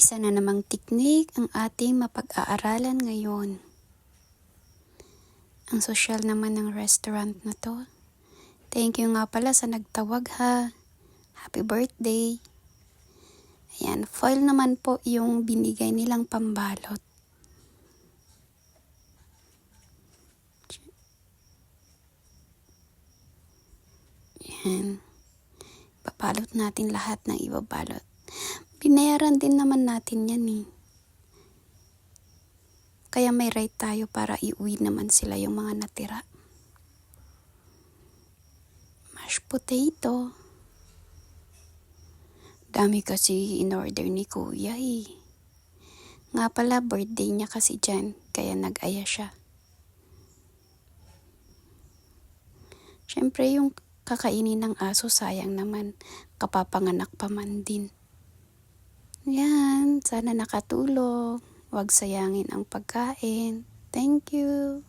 Isa na namang teknik ang ating mapag-aaralan ngayon. Ang sosyal naman ng restaurant na to. Thank you nga pala sa nagtawag ha. Happy birthday. Ayan, foil naman po yung binigay nilang pambalot. Ayan. Babalot natin lahat ng ibabalot. Binayaran din naman natin yan eh. Kaya may right tayo para iuwi naman sila yung mga natira. Mashed potato. Dami kasi in-order ni Kuya eh. Nga pala birthday niya kasi dyan, kaya nag-aya siya. Siyempre yung kakainin ng aso sayang naman, kapapanganak pa man din. Yan, sana nakatulong. Huwag sayangin ang pagkain. Thank you.